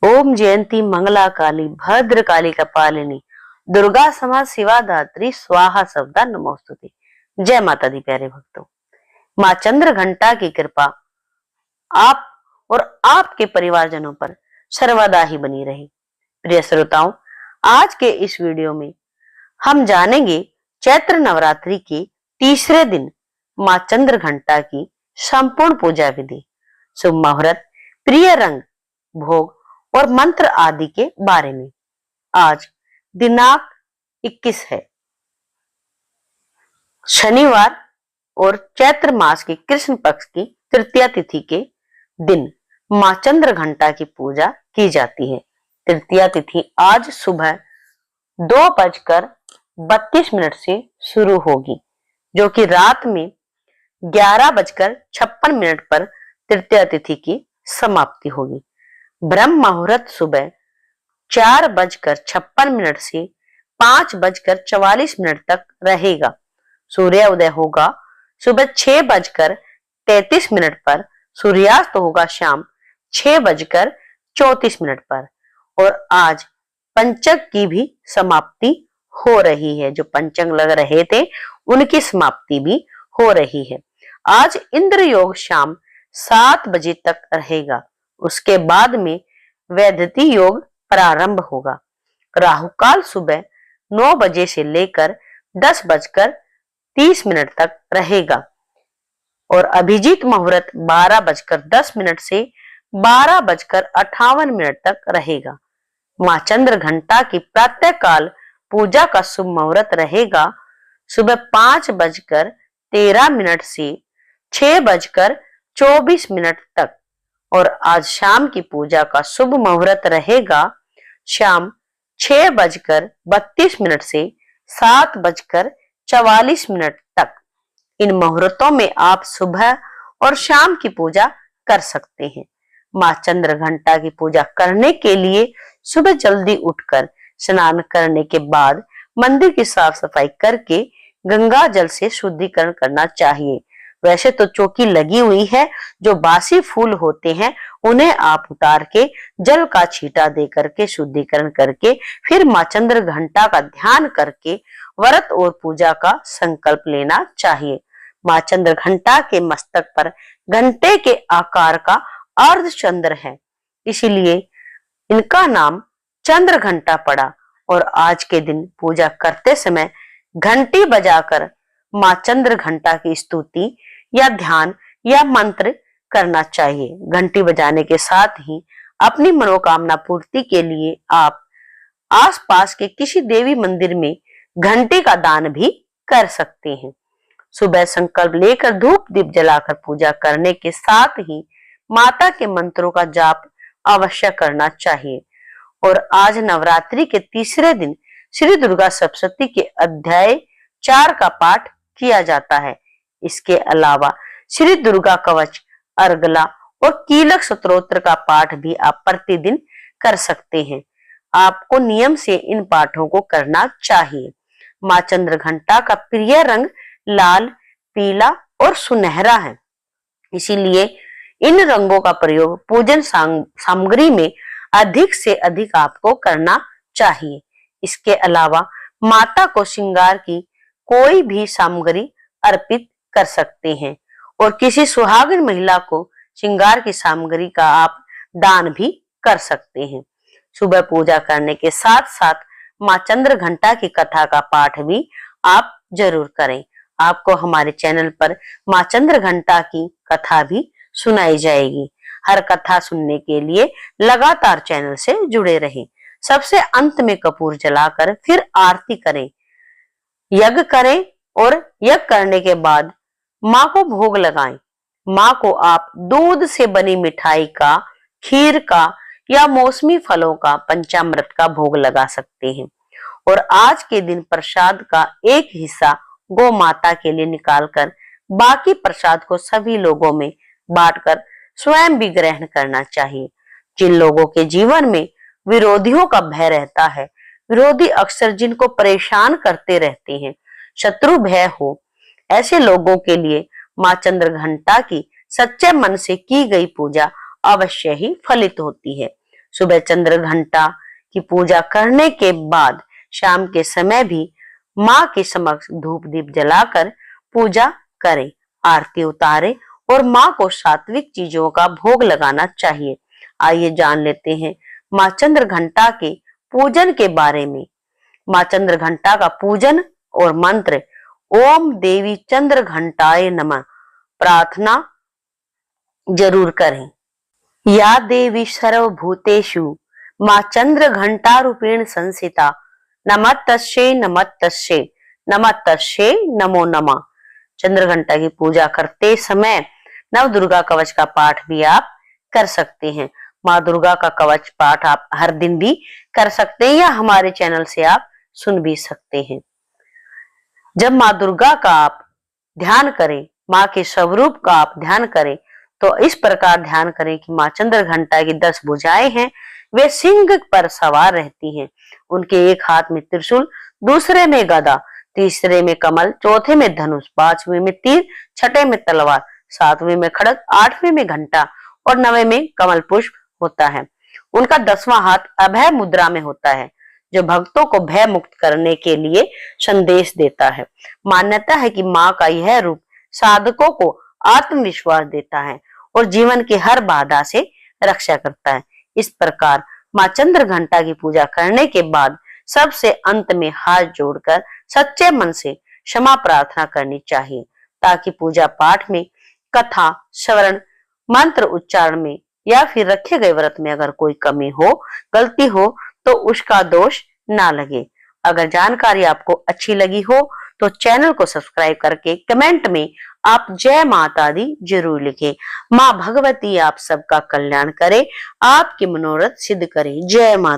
ओम जयंती मंगला काली भद्र काली कपालिनी दुर्गा समा शिवा दात्री स्वाहा सवदा नमोस्तुते। जय माता दी प्यारे भक्तों, माँ चंद्र घंटा की कृपा आप और आपके परिवारजनों पर सर्वदा ही बनी रहे। प्रिय श्रोताओं, आज के इस वीडियो में हम जानेंगे चैत्र नवरात्रि के तीसरे दिन माँ चंद्र घंटा की संपूर्ण पूजा विधि, शुभ मुहूर्त, प्रिय रंग, भोग और मंत्र आदि के बारे में। आज दिनांक 21 है, शनिवार, और चैत्र मास की कृष्ण पक्ष की तृतीया तिथि के दिन माँ चंद्र घंटा की पूजा की जाती है। तृतीया तिथि आज सुबह 2:32 से शुरू होगी, जो कि रात में 11:56 पर तृतीया तिथि की समाप्ति होगी। ब्रह्म मुहूर्त सुबह 4:56 से 5:44 तक रहेगा। सूर्योदय होगा सुबह 6:33 पर, सूर्यास्त होगा शाम 6:34 पर। और आज पंचक की भी समाप्ति हो रही है, जो पंचंग लग रहे थे उनकी समाप्ति भी हो रही है। आज इंद्र योग शाम 7 बजे तक रहेगा, उसके बाद में वैधति योग प्रारंभ होगा। राहु काल सुबह 9 बजे से लेकर 10:30 तक रहेगा और अभिजीत मुहूर्त 12:10 से 12:58 तक रहेगा। माँ चंद्र घंटा की प्रातः काल पूजा का शुभ मुहूर्त रहेगा सुबह 5:13 से 6:24 तक, और आज शाम की पूजा का शुभ मुहूर्त रहेगा शाम 6:32 से 7:44 तक। इन मुहूर्तों में आप सुबह और शाम की पूजा कर सकते हैं। माँ चंद्र घंटा की पूजा करने के लिए सुबह जल्दी उठकर स्नान करने के बाद मंदिर की साफ सफाई करके गंगा जल से शुद्धिकरण करना चाहिए। वैसे तो चौकी लगी हुई है, जो बासी फूल होते हैं उन्हें आप उतार के जल का छींटा दे करके शुद्धिकरण करके फिर माँ चंद्र घंटा का ध्यान करके व्रत और पूजा का संकल्प लेना चाहिए। माँ चंद्र घंटा के मस्तक पर घंटे के आकार का अर्धचंद्र है, इसीलिए इनका नाम चंद्र घंटा पड़ा। और आज के दिन पूजा करते समय घंटी बजाकर माँ चंद्र घंटा की स्तुति या ध्यान या मंत्र करना चाहिए। घंटी बजाने के साथ ही अपनी मनोकामना पूर्ति के लिए आप आसपास के किसी देवी मंदिर में घंटी का दान भी कर सकते हैं। सुबह संकल्प लेकर धूप दीप जलाकर पूजा करने के साथ ही माता के मंत्रों का जाप अवश्य करना चाहिए। और आज नवरात्रि के तीसरे दिन श्री दुर्गा सप्तशती के अध्याय 4 का पाठ किया जाता है। इसके अलावा श्री दुर्गा कवच, अर्गला और कीलक स्तोत्र का पाठ भी आप प्रतिदिन कर सकते हैं। आपको नियम से इन पाठों को करना चाहिए। माँ चंद्र घंटा का प्रिय रंग लाल, पीला और सुनहरा है, इसीलिए इन रंगों का प्रयोग पूजन सामग्री में अधिक से अधिक आपको करना चाहिए। इसके अलावा माता को श्रृंगार की कोई भी सामग्री अर्पित कर सकते हैं और किसी सुहागिन महिला को श्रृंगार की सामग्री का आप दान भी कर सकते हैं। सुबह पूजा करने के साथ साथ माँ चंद्र घंटा की कथा का पाठ भी आप जरूर करें। आपको हमारे चैनल पर माँ चंद्र घंटा की कथा भी सुनाई जाएगी। हर कथा सुनने के लिए लगातार चैनल से जुड़े रहें। सबसे अंत में कपूर जलाकर फिर आरती करें, यज्ञ करें और यज्ञ करने के बाद माँ को भोग लगाएं। माँ को आप दूध से बनी मिठाई का, खीर का या मौसमी फलों का, पंचामृत का भोग लगा सकते हैं। और आज के दिन प्रसाद का एक हिस्सा गौ माता के लिए निकालकर बाकी प्रसाद को सभी लोगों में बांटकर स्वयं भी ग्रहण करना चाहिए। जिन लोगों के जीवन में विरोधियों का भय रहता है, विरोधी अक्सर जिनको परेशान करते रहते हैं, शत्रु भय हो, ऐसे लोगों के लिए माँ चंद्र घंटा की सच्चे मन से की गई पूजा अवश्य ही फलित होती है। सुबह चंद्र घंटा की पूजा करने के बाद शाम के समय भी माँ के समक्ष धूप दीप जलाकर पूजा करें, आरती उतारे और माँ को सात्विक चीजों का भोग लगाना चाहिए। आइए जान लेते हैं माँ चंद्र घंटा के पूजन के बारे में। माँ चंद्र घंटा का पूजन और मंत्र: ओम देवी चंद्र घंटाय नमः प्रार्थना जरूर करें। या देवी सर्वभूतेषु माँ चंद्र घंटा रूपेण संस्थिता नमस्तस्यै नमस्तस्यै नमस्तस्यै नमो नमः। चंद्र घंटा की पूजा करते समय नव दुर्गा कवच का पाठ भी आप कर सकते हैं। माँ दुर्गा का कवच पाठ आप हर दिन भी कर सकते हैं या हमारे चैनल से आप सुन भी सकते हैं। जब माँ दुर्गा का आप ध्यान करें, माँ के स्वरूप का आप ध्यान करें, तो इस प्रकार ध्यान करें कि माँ चंद्र घंटा की 10 भुजाएं हैं, वे सिंह पर सवार रहती हैं। उनके एक हाथ में त्रिशूल, दूसरे में गदा, तीसरे में कमल, चौथे में धनुष, पांचवें में तीर, छठे में तलवार, सातवें में खड्ग, आठवें में घंटा और नवें में कमल पुष्प होता है। उनका 10वां हाथ अभय मुद्रा में होता है, जो भक्तों को भय मुक्त करने के लिए संदेश देता है। मान्यता है कि माँ का यह रूप साधकों को आत्मविश्वास देता है और जीवन की हर बाधा से रक्षा करता है। इस प्रकार माँ चंद्र घंटा की पूजा करने के बाद सबसे अंत में हाथ जोड़कर सच्चे मन से क्षमा प्रार्थना करनी चाहिए, ताकि पूजा पाठ में, कथा श्रवण, मंत्र उच्चारण में या फिर रखे गए व्रत में अगर कोई कमी हो, गलती हो, तो उसका दोष ना लगे। अगर जानकारी आपको अच्छी लगी हो तो चैनल को सब्सक्राइब करके कमेंट में आप जय माता दी जरूर लिखें। माँ भगवती आप सबका कल्याण करे, आपकी मनोरथ सिद्ध करे। जय माता।